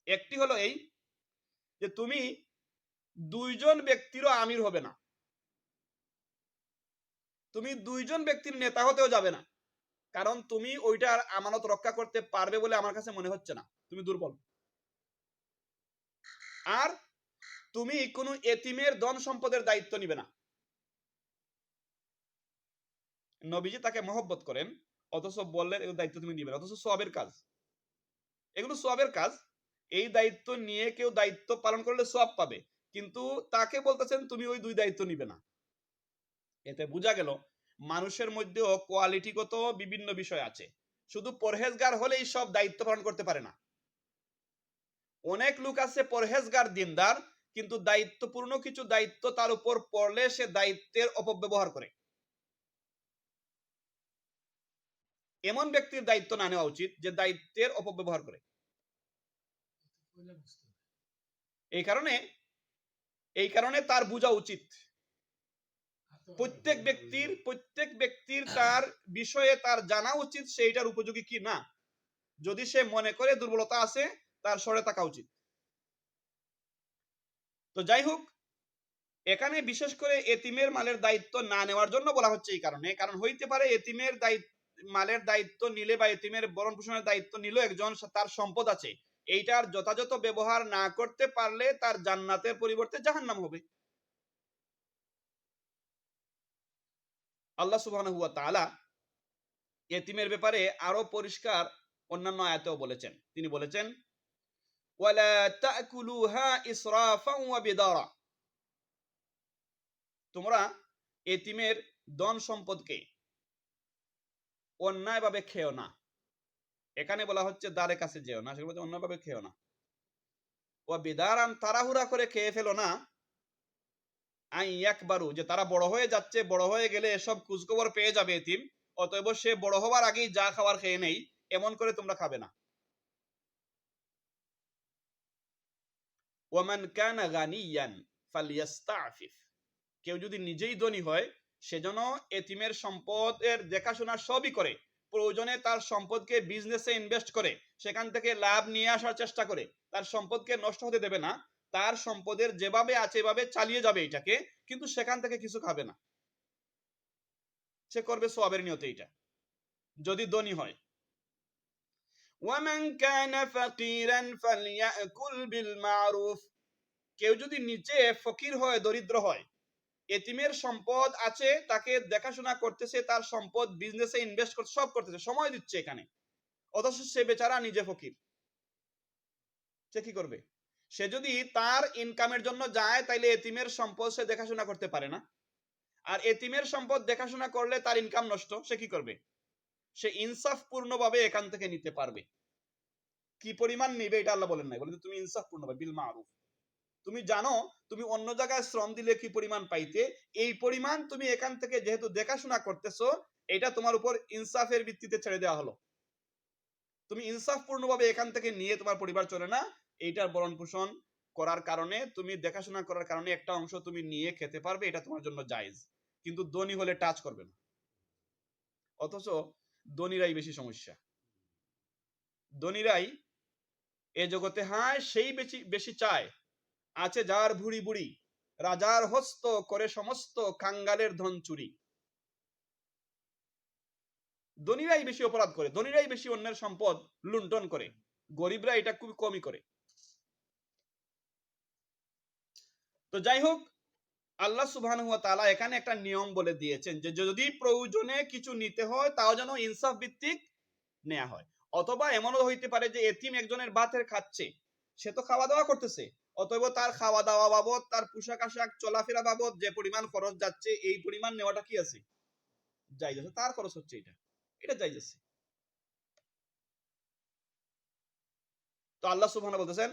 একটি হলো এই যে তুমি দুইজন ব্যক্তিরও আমির হবে না, তুমি দুইজন ব্যক্তির নেতা হতেও যাবে না, কারণ তুমি ওইটার আমানত রক্ষা করতে পারবে বলে আমার কাছে মনে হচ্ছে না, তুমি দুর্বল। আর তুমি কোনো এতিমের ধন সম্পদের দায়িত্ব নিবে না। নবীজি তাকে মহব্বত করেন, অথচ বললেন এগুলো দায়িত্ব তুমি নিবে না, অথচ সওয়াবের কাজ, এগুলো সওয়াবের কাজ, এই দায়িত্ব নিয়ে কেউ দায়িত্ব পালন করলে সওয়াব পাবে, কিন্তু তাকে বলতেছেন তুমি ওই দুই দায়িত্ব নিবে না। এতে বোঝা গেল মানুষের মধ্যেও কোয়ালিটিগত বিভিন্ন বিষয় আছে, শুধু পরহেজগার হলেই সব দায়িত্ব পালন করতে পারে না। অনেক লোক আছে পরহেজগার দিনদার, কিন্তু দায়িত্বপূর্ণ কিছু দায়িত্ব তার উপর পড়লে সে দায়িত্বের অপব্যবহার করে। এমন ব্যক্তির দায়িত্ব না নেওয়া উচিত যে দায়িত্বের অপব্যবহার করে। এই কারণে তার বোঝা উচিত, প্রত্যেক ব্যক্তির তার বিষয়ে তার জানা উচিত সেইটার উপযোগী কি না। যদি সে মনে করে দুর্বলতা আছে, তার সরে থাকা উচিত। তো যাই হোক, এখানে বিশেষ করে এতিমের মালের দায়িত্ব না নেওয়ার জন্য বলা হচ্ছে, এই কারণে, কারণ হইতে পারে এতিমের মালের দায়িত্ব নিলে বা এতিমের ভরণ পোষণের দায়িত্ব নিল একজন, তার সম্পদ আছে, এইটার যথাযথ ব্যবহার না করতে পারলে তার জান্নাতের পরিবর্তে জাহান্নাম হবে। আল্লাহ সুবহানাহু ওয়া তাআলা এতিমের ব্যাপারে আরো পরিষ্কার অন্যান্য আয়াতেও বলেছেন। তিনি বলেছেন, ওয়ালা তাকুলুহা ইসরাফাও ওয়া বিদারা, তোমরা এতিমের ধন সম্পদকে অন্যায়ভাবে খেও না। এখানে বলা হচ্ছে দ্বারে কাছে যেও না, সেগুলো অন্যভাবে খেও না। ওয়া বিদারান, তাড়াহুড়া করে খেয়ে ফেলো না। আই একবারু, যে তারা বড় হয়ে যাচ্ছে, বড় হয়ে গেলে এসব খোঁজখবর পেয়ে যাবে এতিম, অতএব সে বড় হওয়ার আগেই যা খাবার খেয়ে নেই, এমন করে তোমরা খাবে না। ওয়ামান কানা গানিয়ান ফালিয়াস্তাফিফ, কেউ যদি নিজেই ধনী হয় সেজন্য এতিমের সম্পদের দেখাশোনা সবই করে, প্রয়োজনে তার সম্পদকে বিজনেসে ইনভেস্ট করে সেখান থেকে লাভ নিয়ে আসার চেষ্টা করে, তার সম্পদকে নষ্ট হতে দেবে না, তার সম্পদের যেভাবে আছে এভাবে চালিয়ে যাবে এটাকে, কিন্তু সেখান থেকে কিছু খাবে না। সে করবে সওয়াবের নিয়তে এটা, যদি ধনী হয়। ওয়ামান কানা ফাকিরান ফালইয়াকুল বিল মারুফ, কেউ যদি নিচে ফকির হয়, দরিদ্র হয়, এতিমের সম্পদ আছে, তাকে দেখাশোনা করতেছে, তার সম্পদ বিজনেসে ইনভেস্ট করতে, সব করতেছে, সময় দিচ্ছে এখানে, অথচ সে বেচারা নিজে ফকির, সে কি করবে? সে যদি তার ইনকামের জন্য যায়, তাইলে এতিমের সম্পদ সে দেখাশোনা করতে পারে না, আর এতিমের সম্পদ দেখাশোনা করলে তার ইনকাম নষ্ট, সে কি করবে? সে ইনসাফ পূর্ণভাবে এখান থেকে নিতে পারবে। কি পরিমাণ নিবে এটা আল্লাহ বলেন নাই, বলে তুমি ইনসাফ পূর্ণভাবে বিল মারুফ। তুমি জানো তুমি অন্য জায়গায় শ্রম দিলে কি পরিমাণ পাইতে, এই পরিমাণ তুমি এখান থেকে যেহেতু দেখাশোনা করতেছো, এটা তোমার উপর ইনসাফের ভিত্তিতে ছেড়ে দেওয়া হলো। তুমি ইনসাফপূর্ণভাবে এখান থেকে নিয়ে তোমার পরিবার চলে না, এইটার ভরণ পোষণ করার কারণে, তুমি দেখাশোনা করার কারণে একটা অংশ তুমি নিয়ে খেতে পারবে, এটা তোমার জন্য জায়েজ। কিন্তু ধনী হলে টাচ করবে না। অথচ ধনীরাই বেশি সমস্যা। ধনীরাই এ জগতে হ্যাঁ সেই বেশি বেশি চায়, আছে যার ভুড়ি বুড়ি, রাজার হস্ত করে সমস্ত কাঙ্গালের ধন চুরি। ধনীরাই বেশি অপরাধ করে, ধনীরাই বেশি অন্যের সম্পদ লুণ্ঠন করে, গরিবরা এটা খুব কমই করে। তো যাই হোক, আল্লাহ সুবহানাহু ওয়া তাআলা এখানে একটা নিয়ম বলে দিয়েছেন যে যদি প্রয়োজনে কিছু নিতে হয় তাও যেন ইনসাফ ভিত্তিক নেওয়া হয়। অথবা এমনও হইতে পারে যে এতিম একজনের ভাতের খাচ্ছে, সে তো খাওয়া দাওয়া করতেছে, অতএব তার খাওয়া দাওয়া বাবদ, তার পোশাক আশাক চলাফেরা বাবদ যে পরিমাণ খরচ যাচ্ছে, এই পরিমাণ নেওয়াটা কি আছে, জায়েজ আছে। তার খরচ হচ্ছে এটা, এটা জায়েজ আছে। তো আল্লাহ সুবহানাহু বলতেছেন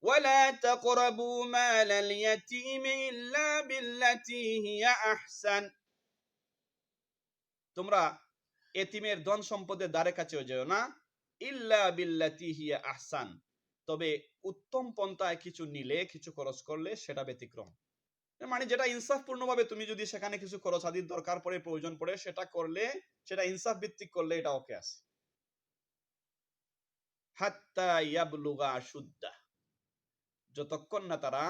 ওয়ালা তাকরাবু মালাল ইয়াতীমি ইল্লা বিল্লাতী হিয়া আহসান, তোমরা এতিমের ধন সম্পদের দ্বারে কাছেও যেও না, ইল্লা বিল্লাতী হিয়া আহসান, তবে উত্তম পন্থায় কিছু নিলে, কিছু খরচ করলে সেটা ব্যতিক্রম। মানে যেটা ইনসাফপূর্ণভাবে তুমি যদি সেখানে কিছু খরচ আদির দরকার পড়ে, প্রয়োজন পড়ে, সেটা করলে, সেটা ইনসাফ ভিত্তিক করলে এটা ওকে আছে। হাত্তা ইয়াবলুগা আশুদ্দা, যতক্ষণ না তারা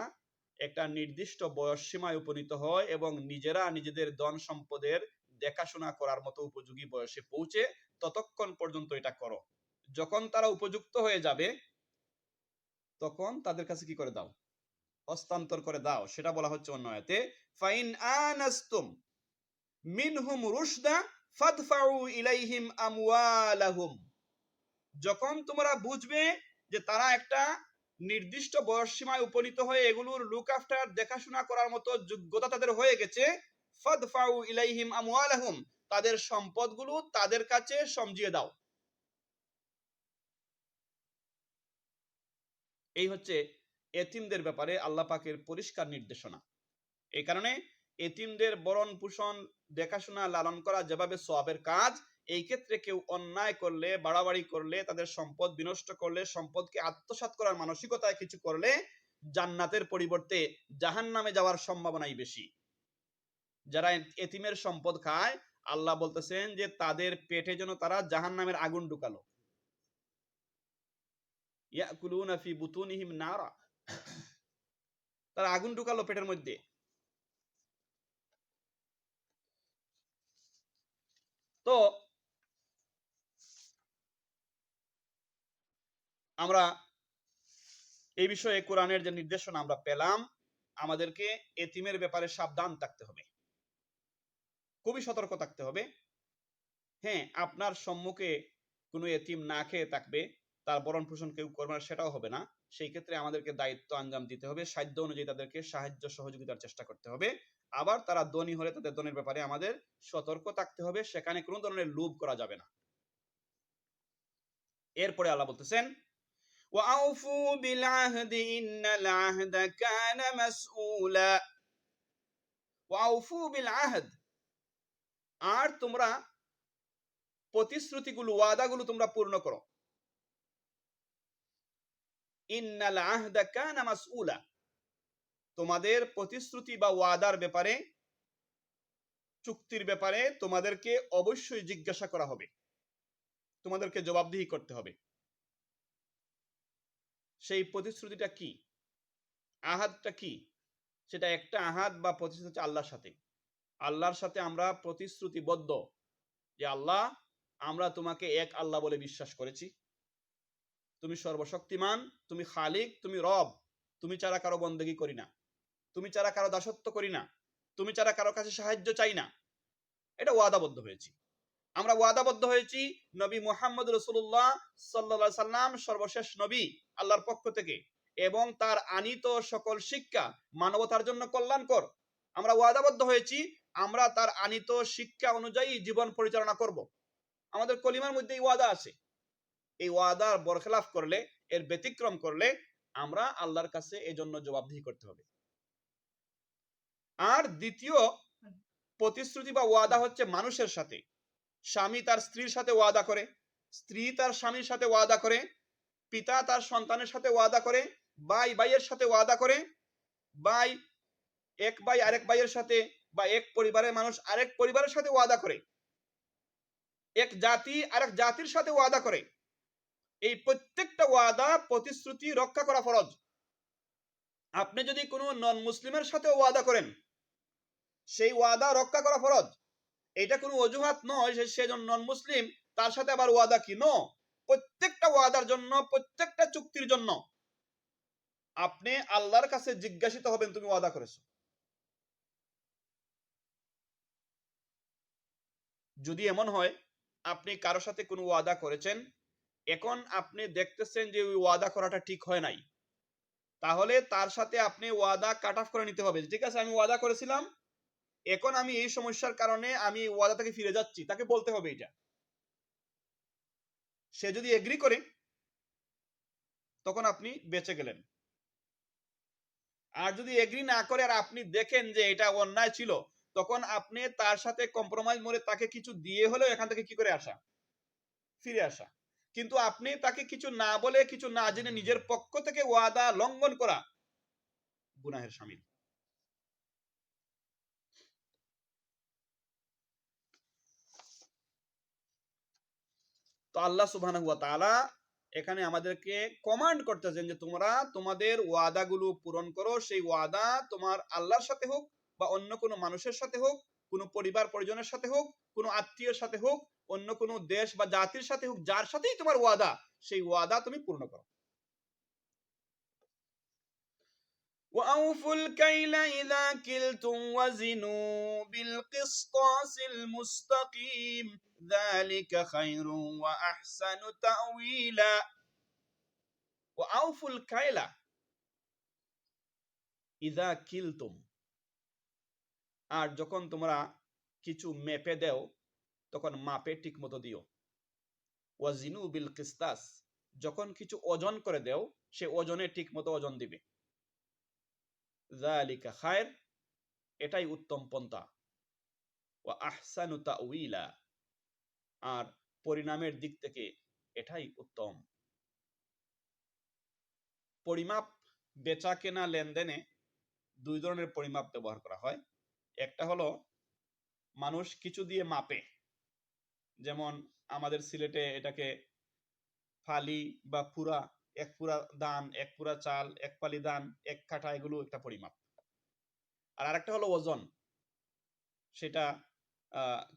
একটা নির্দিষ্ট বয়স সীমায় উপনীত হয় এবং নিজেরা নিজেদের ধন সম্পদের দেখাশোনা করার মতো উপযোগী বয়সে পৌঁছে, ততক্ষণ পর্যন্ত এটা করো। যখন তারা উপযুক্ত হয়ে যাবে তখন তাদের কাছে কি করে দাও, হস্তান্তর করে দাও। সেটা বলা হচ্ছে অন্য আয়াতে, ফাইন আনাস্তুম মিনহুম রুশদা ফাদফাউ ইলাইহিম আমওয়ালাহুম, যখন তোমরা বুঝবে যে তারা একটা নির্দিষ্ট বয়স সীমায় উপনীত হয়ে এগুলোর লুক আফটার দেখাশোনা করার মতো যোগ্যতা তাদের হয়ে গেছে, ফাদফাউ ইলাইহিম আমওয়ালাহুম, তাদের সম্পদগুলো তাদের কাছে সমজিয়ে দাও। এই হচ্ছে এতিমদের ব্যাপারে আল্লাহ পাকের পরিষ্কার নির্দেশনা। এই কারণে এতিমদের বরণ পোষণ, দেখাশোনা, লালন করা যেভাবে সওয়াবের কাজ, এই ক্ষেত্রে কেউ অন্যায় করলে, বাড়াবাড়ি করলে, তাদের সম্পদ বিনষ্ট করলে, সম্পদকে আত্মসাৎ করার মানসিকতায় কিছু করলে জান্নাতের পরিবর্তে জাহান্নামে যাওয়ার সম্ভাবনাই বেশি। যারা এতিমের সম্পদ খায়, আল্লাহ বলতেছেন যে তাদের পেটে যেন তারা জাহান্নামের আগুন ঢুকালো। ইয়াকুলুনা ফি বুতুনিহিম নারা, তারা আগুন ঢুকালো পেটের মধ্যে। তো আমরা এই বিষয়ে কোরআনের যে নির্দেশনা আমরা পেলাম, আমাদেরকে এতিমের ব্যাপারে সাবধান থাকতে হবে, খুবই সতর্ক থাকতে হবে। হ্যাঁ, আপনার সম্মুখে কোনো এতিম না খেয়ে থাকবে, তার ভরণ পোষণ কেউ করবে না, সেটাও হবে না। সেই ক্ষেত্রে আমাদেরকে দায়িত্ব আঞ্জাম দিতে হবে, সাধ্য অনুযায়ী তাদেরকে সাহায্য সহযোগিতার চেষ্টা করতে হবে। আবার তারা ধনী হলে তাদের ধনের ব্যাপারে আমাদের সতর্ক থাকতে হবে, সেখানে কোনো ধরনের লোভ করা যাবে না। এরপরে আল্লাহ বলতেছেন وَأَوْفُوا بِالْعَهْدِ إِنَّ الْعَهْدَ كَانَ مَسْئُولًا وَأَوْفُوا بِالْعَهْدِ, আর তোমরা প্রতিশ্রুতিগুলো, ওয়াদাগুলো তোমরা পূর্ণ করো। ইন্নাল আহদা কানা মাসউলা, তোমাদের প্রতিশ্রুতি বা ওয়াদার ব্যাপারে, চুক্তির ব্যাপারে তোমাদেরকে অবশ্যই জিজ্ঞাসা করা হবে, তোমাদেরকে জবাবদিহি করতে হবে। সেই প্রতিশ্রুতিটা কি, আহাদটা কি? সেটা একটা আহাদ বা প্রতিশ্রুতি হচ্ছে আল্লাহর সাথে। আল্লাহর সাথে আমরা প্রতিশ্রুতিবদ্ধ যে আল্লাহ, আমরা তোমাকে এক আল্লাহ বলে বিশ্বাস করেছি, তুমি সর্বশক্তিমান, তুমি খালিক, তুমি রব, তুমি ছাড়া কারো বন্দেগী করি না, তুমি ছাড়া কারো দাসত্ব করি না, তুমি ছাড়া কারো কাছে সাহায্য চাই না। এটা ওয়াদাবদ্ধ হয়েছি। আমরা ওয়াদাবদ্ধ হয়েছি নবী মুহাম্মদ রাসূলুল্লাহ সাল্লাল্লাহু আলাইহি সাল্লাম সর্বশেষ নবী আল্লাহর পক্ষ থেকে, এবং তার আনিত সকল শিক্ষা মানবতার জন্য কল্যাণকর। আমরা ওয়াদাবদ্ধ হয়েছি আমরা তার আনিত শিক্ষা অনুযায়ী জীবন পরিচালনা করব। আমাদের কলিমার মধ্যে এই ওয়াদা আছে। এই ওয়াদার বরখেলাফ করলে, এর ব্যতিক্রম করলে আমরা আল্লাহর কাছে এজন্য জবাবদিহি করতে হবে। আর দ্বিতীয় প্রতিশ্রুতি বা ওয়াদা হচ্ছে মানুষের সাথে। স্বামী তার স্ত্রীর সাথে ওয়াদা করে, স্ত্রী তার স্বামীর সাথে ওয়াদা করে, পিতা তার সন্তানের সাথে ওয়াদা করে, ভাই ভাইয়ের সাথে ওয়াদা করে, ভাই এক ভাই আরেক ভাইয়ের সাথে, বা এক পরিবারের মানুষ আরেক পরিবারের সাথে ওয়াদা করে, এক জাতি আরেক জাতির সাথে ওয়াদা করে। এই প্রত্যেকটা ওয়াদা প্রতিশ্রুতি রক্ষা করা ফরজ। আপনি যদি কোনো নন মুসলিমের সাথে ওয়াদা করেন, সেই ওয়াদা রক্ষা করা ফরজ। এটা কোনো অজুহাত নয় সে নন মুসলিম, তার সাথে আবার ওয়াদা কি? নো। প্রত্যেকটা ওয়াদার জন্য, প্রত্যেকটা চুক্তির জন্য আপনি আল্লাহর কাছে জিজ্ঞাসিত হবেন তুমি ওয়াদা করেছো। যদি এমন হয় আপনি কারোর সাথে কোনো ওয়াদা করেছেন, এখন আপনি দেখতেছেন যে ওই ওয়াদা করাটা ঠিক হয় নাই, তাহলে তার সাথে আপনি ওয়াদা কাট অফ করে নিতে হবে। ঠিক আছে, আমি ওয়াদা করেছিলাম, এখন আমি এই সমস্যার কারণে আমি ওয়াদা থেকে ফিরে যাচ্ছি, তাকে বলতে হবে এটা। সে যদি এগ্রি করে তখন আপনি বেঁচে গেলেন। আর যদি এগ্রি না করে আর আপনি দেখেন যে এটা অন্যায় ছিল, তখন আপনি তার সাথে কম্প্রোমাইজ করে তাকে কিছু দিয়ে হলেও এখান থেকে কি করে আসা, ফিরে আসা। কিন্তু আপনি তাকে কিছু না বলে, কিছু না জেনে নিজের পক্ষ থেকে ওয়াদা লঙ্ঘন করা গুনাহের শামিল। তো আল্লাহ সুবহানাহু ওয়া তাআলা এখানে আমাদেরকে কমান্ড করতেছেন যে তোমরা তোমাদের ওয়াদাগুলো পূরণ করো। সেই ওয়াদা তোমার আল্লাহর সাথে হোক, বা অন্য কোনো মানুষের সাথে হোক, কোনো পরিবার পরিজনের সাথে হোক, কোনো আত্মীয়ের সাথে হোক, অন্য কোনো দেশ বা জাতির সাথে হোক, যার সাথেই তোমার ওয়াদা, সেই ওয়াদা তুমি পূর্ণ করো। وأوفوا الكيل إذا كلتم وزنوا بالقسطاس المستقيم ذلك خير وأحسن تأويلا وأوفوا الكيل إذا كلتم। আর যখন তোমরা কিছু মেপে দেও তখন মাপে ঠিক মতো দিও। ওয়াজিনু বিল কিস্তাস, যখন কিছু ওজন করে দেও সে ওজনে ঠিক মতো ওজন দিবে। যালিকা খায়র, এটাই উত্তম পন্থা। ওয়া আহসানু তাউইলা, আর পরিণামের দিক থেকে এটাই উত্তম। পরিমাপ, বেচা কেনা লেনদেনে দুই ধরনের পরিমাপ ব্যবহার করা হয়। একটা হলো মানুষ কিছু দিয়ে মাপে, যেমন আমাদের সিলেটে এটাকে ফালি বা পুরা, এক পুরা ধান, এক পুরা চাল, এক পালি ধান, এক কাঠা, এগুলো একটা পরিমাপ। আর আরেকটা হলো ওজন, সেটা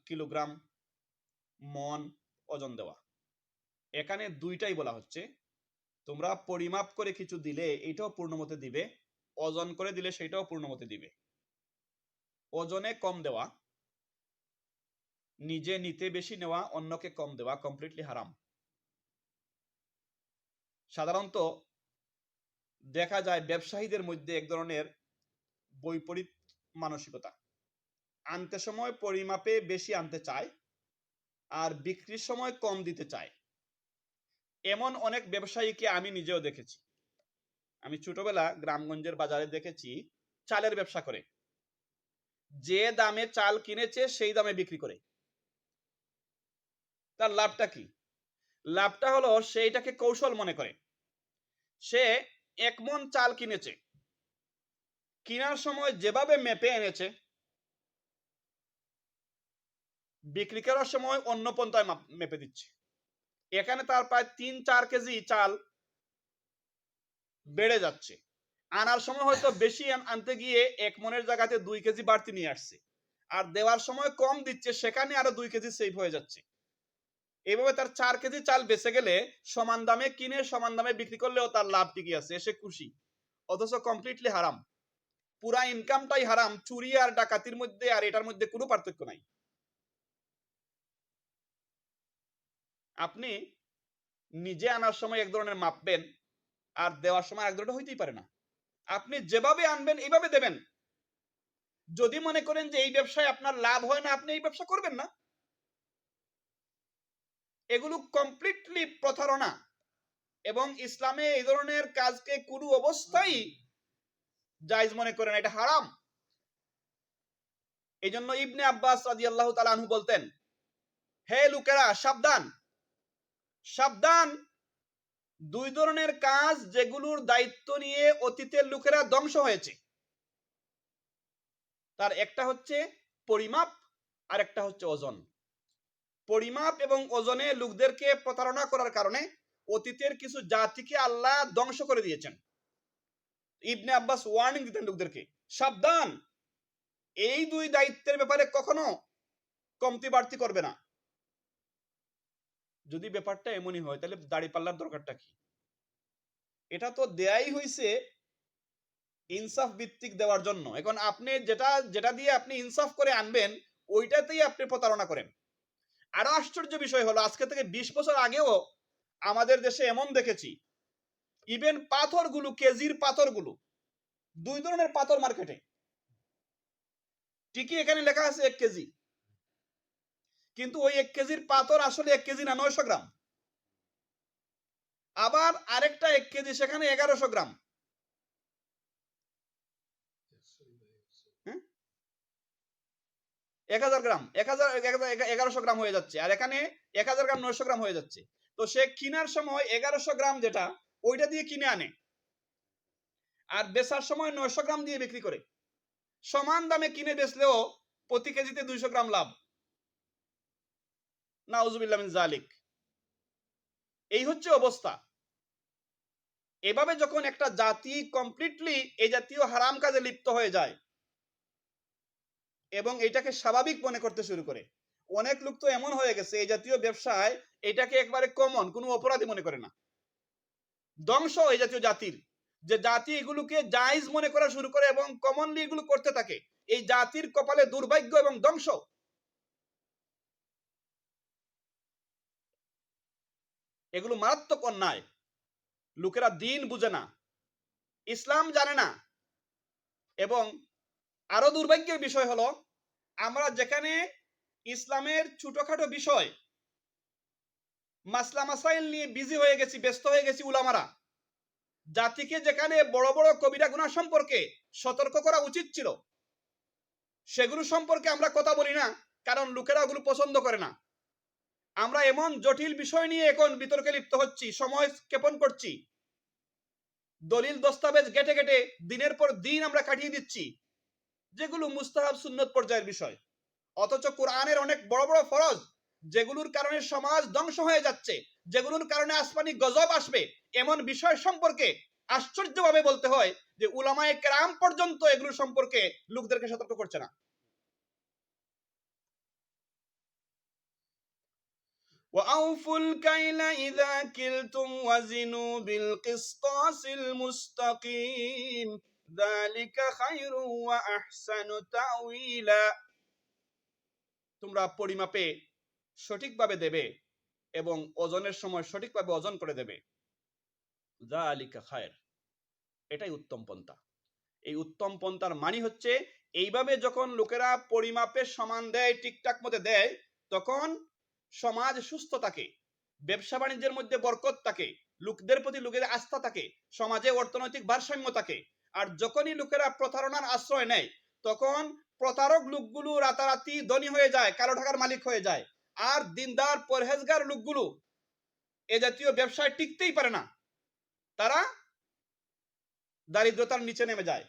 কিলোগ্রাম, মন ওজন দেওয়া। এখানে দুইটাই বলা হচ্ছে, তোমরা পরিমাপ করে কিছু দিলে এটাও পূর্ণমতে দিবে, ওজন করে দিলে সেটাও পূর্ণমতে দিবে। ওজনে কম দেওয়া, নিজে নিতে বেশি নেওয়া, অন্যকে কম দেওয়া কমপ্লিটলি হারাম। সাধারণত দেখা যায় ব্যবসায়ীদের মধ্যে এক ধরনের বৈপরীত মানসিকতা। আনতে সময় পরিমাপে বেশি আনতে চায় আর বিক্রির সময় কম দিতে চায়। এমন অনেক ব্যবসায়ীকে আমি নিজেও দেখেছি। আমি ছোটবেলা গ্রামগঞ্জের বাজারে দেখেছি চালের ব্যবসা করে, যে দামে চাল কিনেছে সেই দামে বিক্রি করে। তার লাভটা কি? লাভটা হলো সেইটাকে কৌশল মনে করে। সে 1 মণ চাল কিনেছে, কেনার সময় যেভাবে মেপে এনেছে, বিক্রি করার সময় অন্য পন্থায় মেপে দিচ্ছে। এখানে তার প্রায় 3-4 কেজি চাল বেড়ে যাচ্ছে। আনার সময় হয়তো বেশি আনতে গিয়ে 1 মণের জায়গাতে 2 কেজি বাড়তি নিয়ে আসছে, আর দেওয়ার সময় কম দিচ্ছে, সেখানে আরো 2 কেজি সেভ হয়ে যাচ্ছে। এইভাবে তার 4 কেজি চাল বেঁচে গেলে সমান দামে কিনে সমান দামে বিক্রি করলেও তার লাভ ঠিকই আছে, সে খুশি। অথচ কমপ্লিটলি হারাম, পুরা ইনকামটাই হারাম। চুরি আর ডাকাতির মধ্যে আর এটার মধ্যে কোনো পার্থক্য নাই। আপনি নিজে আনার সময় এক ধরনের মাপবেন, আর দেওয়ার সময় এক ধরনের হইতেই পারে না। আপনি যেভাবে আনবেন এইভাবে দেবেন। যদি মনে করেন যে এই ব্যবসায় আপনার লাভ হয় না, আপনি এই ব্যবসা করবেন না। এগুলো কমপ্লিটলি প্রতারণা। এবং ইসলামে এই ধরনের কাজকে কোনো অবস্থায় জায়েজ মনে করে না, এটা হারাম। এই জন্য ইবনে আব্বাস রাদিয়াল্লাহু তাআলা আনহু বলতেন, হে লোকেরা সাবধান, সাবধান, দুই ধরনের কাজ যেগুলোর দায়িত্ব নিয়ে অতীতের লোকেরা ধ্বংস হয়েছে। তার একটা হচ্ছে পরিমাপ, আর একটা হচ্ছে ওজন। পরিমাপ এবং ওজনে লোকদেরকে প্রতারণা করার কারণে অতীতের কিছু জাতিকে আল্লাহ ধ্বংস করে দিয়েছেন। ইবনে আব্বাস ওয়ার্নিং দিতেন লোকদেরকে, সাবধান, এই দুই দায়িত্বের ব্যাপারে কখনো কমতি বাড়তি করবে না। যদি ব্যাপারটা এমনই হয় তাহলে দাড়ি পাল্লার দরকারটা কি? এটা তো দেয়াই হয়েছে ইনসাফ ভিত্তিক দেওয়ার জন্য। এখন আপনি যেটা যেটা দিয়ে আপনি ইনসাফ করে আনবেন ওইটাতেই আপনি প্রতারণা করেন। আরো আশ্চর্য বিষয় হলো, আজকে থেকে 20 বছর আগেও আমাদের দেশে এমন দেখেছি, ইভেন পাথরগুলো, কেজির পাথরগুলো, দুই ধরনের পাথর মার্কেটে, ঠিকই এখানে লেখা আছে 1 কেজি, কিন্তু ওই 1 কেজির পাথর আসলে 1 কেজি না, 900 গ্রাম। আবার আরেকটা 1 কেজি, সেখানে 1100 গ্রাম। 1000 গ্রাম, 1100 গ্রাম হয়ে যাচ্ছে, আর এখানে 1000 গ্রাম 900 গ্রাম হয়ে যাচ্ছে। তো সে কেনার সময় 1100 গ্রাম যেটা, ওইটা দিয়ে কিনে আনে, আর বেচার সময় 900 গ্রাম দিয়ে বিক্রি করে। সমান দামে কিনে বেচলেও প্রতি কেজিতে 200 গ্রাম লাভ। নাউজুবিল্লাহ মিন জালিক। এই হচ্ছে অবস্থা। এভাবে যখন একটা জাতি কমপ্লিটলি এই জাতীয় হারাম কাজে লিপ্ত হয়ে যায় এবং এটাকে স্বাভাবিক মনে করতে শুরু করে, অনেক লোক তো এমন হয়ে গেছে এই জাতীয় ব্যবসায় এটাকে একবারে কমন, কোনো অপরাধী মনে করে না। ধ্বংস এই জাতীয় জাতির, যে জাতি এগুলোকে জায়েজ মনে করা শুরু করে এবং কমনলি এগুলো করতে থাকে, এই জাতির কপালে দুর্ভাগ্য এবং ধ্বংস। এগুলো মারাত্মক অন্যায়। লোকেরা দিন বুঝে না, ইসলাম জানে না। এবং আরো দুর্ভাগ্যের বিষয় হলো, আমরা যেখানে ইসলামের ছোটখাটো বিষয় মাসলা মাসাইল নিয়ে বিজি হয়ে গেছি, ব্যস্ত হয়ে গেছি, উলামারা জাতিকে যেখানে বড় বড় কবিরা গুনাহ সম্পর্কে সতর্ক করা উচিত ছিল, সেগুলো সম্পর্কে আমরা কথা বলি না, কারণ লোকেরা ওগুলো পছন্দ করে না। আমরা এমন জটিল বিষয় নিয়ে এখন বিতর্কে লিপ্ত হচ্ছি, সময় ক্ষেপণ করছি, দলিল দস্তাবেজ ঘেটে ঘেটে দিনের পর দিন আমরা কাটিয়ে দিচ্ছি, যেগুলো মুস্তাহাব সুন্নত পর্যায়ের বিষয়। অথচ কোরআনের অনেক বড় বড় ফরজ, যেগুলোর কারণে সমাজ ধ্বংস হয়ে যাচ্ছে, যেগুলোর কারণে আসমানি গজব আসবে, এমন বিষয় সম্পর্কে আশ্চর্যভাবে বলতে হয় যে উলামায়ে কেরাম পর্যন্ত এগুলো সম্পর্কে লোকদেরকে সতর্ক করছে না। وأوفوا الكيل إذا كلتم وزنوا بالقسطاس المستقيم ذلك خير وأحسن تأويلا। তোমরা পরিমাপে সঠিকভাবে দেবে এবং ওজনের সময় সঠিকভাবে ওজন করে দেবে। যালিকা খায়র, এটাই উত্তম পন্থা। এই উত্তম পন্থার মানে হচ্ছে, এইভাবে যখন লোকেরা পরিমাপে সমান দেয়, ঠিকঠাক মতো দেয়, তখন সমাজ সুস্থ থাকে, ব্যবসা বাণিজ্যের মধ্যে বরকত থাকে, লোকদের প্রতি লোকের আস্থা থাকে, সমাজে অর্থনৈতিক ভারসাম্য থাকে। আর যখনই লোকেরা প্রতারণার আশ্রয় নেয়, তখন প্রতারক লোকগুলো রাতারাতি ধনী হয়ে যায়, কালো টাকার মালিক হয়ে যায়। আর দিনদার পরহেজগার লোকগুলো এ জাতীয় ব্যবসায় টিকতেই পারে না, তারা দারিদ্রতার নিচে নেমে যায়।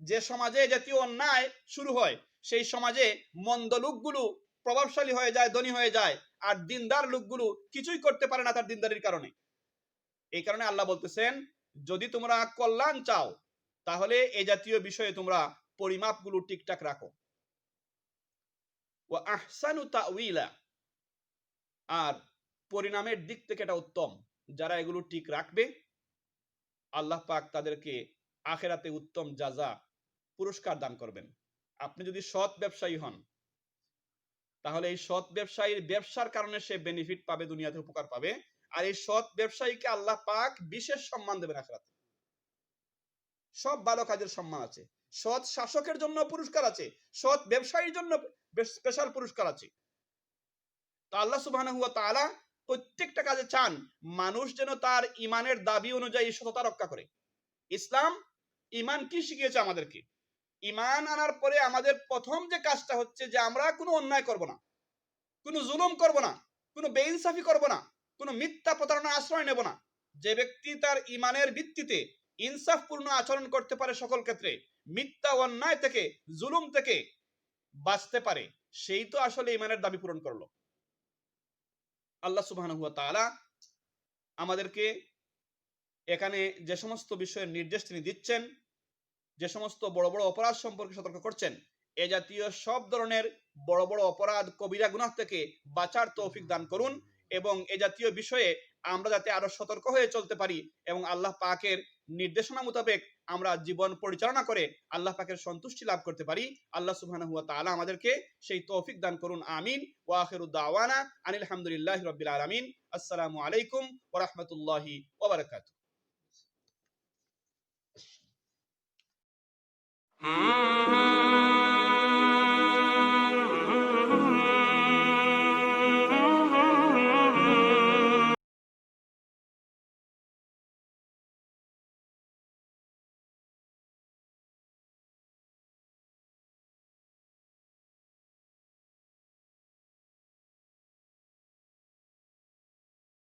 যে সমাজে এ জাতীয় অন্যায় শুরু হয়, সেই সমাজে মন্দ লোকগুলো প্রভাবশালী হয়ে যায়, ধনী হয়ে যায়, আর দিনদার লোকগুলো কিছুই করতে পারে না তার দিনদারির কারণে। এই কারণে আল্লাহ বলতেছেন, যদি তোমরা কল্যাণ চাও তাহলে এই জাতীয় বিষয়ে তোমরা পরিমাপগুলো ঠিকঠাক রাখো। ওয়া আহসানু তাউইলা, আর পরিণামের দিক থেকে এটা উত্তম। যারা এগুলো ঠিক রাখবে, আল্লাহ পাক তাদেরকে আখেরাতে উত্তম জাযা, পুরস্কার দান করবেন। আপনি যদি সৎ ব্যবসায়ী হন, তাহলে এই সৎ ব্যবসায়ীর ব্যবসার কারণে সে বেনিফিট পাবে, দুনিয়াতে উপকার পাবে। আর এই সৎ ব্যবসায়ীকে আল্লাহ পাক বিশেষ সম্মান দেবেন আখিরাতে। সব ভালো কাজের সম্মান আছে, সৎ শাসকের জন্য পুরস্কার আছে, সৎ ব্যবসায়ীর জন্য স্পেশাল পুরস্কার আছে। তো আল্লাহ সুবহানাহু ওয়া তাআলা প্রত্যেকটা কাজে চান মানুষ যেন তার ইমানের দাবি অনুযায়ী সততা রক্ষা করে। ইসলাম ইমান কি শিখিয়েছে আমাদেরকে? ইমান আনার পরে আমাদের প্রথম যে কাজটা হচ্ছে যে আমরা কোনো অন্যায় করব না, কোনো জুলুম করব না, কোনো বেইনসাফি করব না, কোনো মিথ্যা প্রতারণা আশ্রয় নেব না। যে ব্যক্তি তার ইমানের ভিত্তিতে ইনসাফপূর্ণ আচরণ করতে পারে, সকল ক্ষেত্রে মিথ্যা অন্যায় থেকে জুলুম থেকে বাঁচতে পারে, সেই তো আসলে ইমানের দাবি পূরণ করলো। আল্লাহ সুবহানাহু ওয়া তাআলা আমাদেরকে এখানে যে সমস্ত বিষয়ের নির্দেশ তিনি দিচ্ছেন, যে সমস্ত বড় বড় অপরাধ সম্পর্কে সতর্ক করছেন, এ জাতীয় সব ধরনের বড় বড় অপরাধ কবিরা গুনাহ থেকে বাঁচার তৌফিক দান করুন, এবং এ জাতীয় বিষয়ে আমরা যাতে আরো সতর্ক হয়ে চলতে পারি এবং আল্লাহ পাকের নির্দেশনা মোতাবেক আমরা জীবন পরিচালনা করে আল্লাহ পাকের সন্তুষ্টি লাভ করতে পারি। আল্লাহ সুবহানাহু ওয়া তাআলা আমাদেরকে সেই তৌফিক দান করুন। আমিন। ওয়া আখিরু দাওয়ানা আনিল হামদুলিল্লাহি রাব্বিল আলামিন। আসসালামু আলাইকুম ওয়া রাহমাতুল্লাহি ওয়া বারাকাতুহু।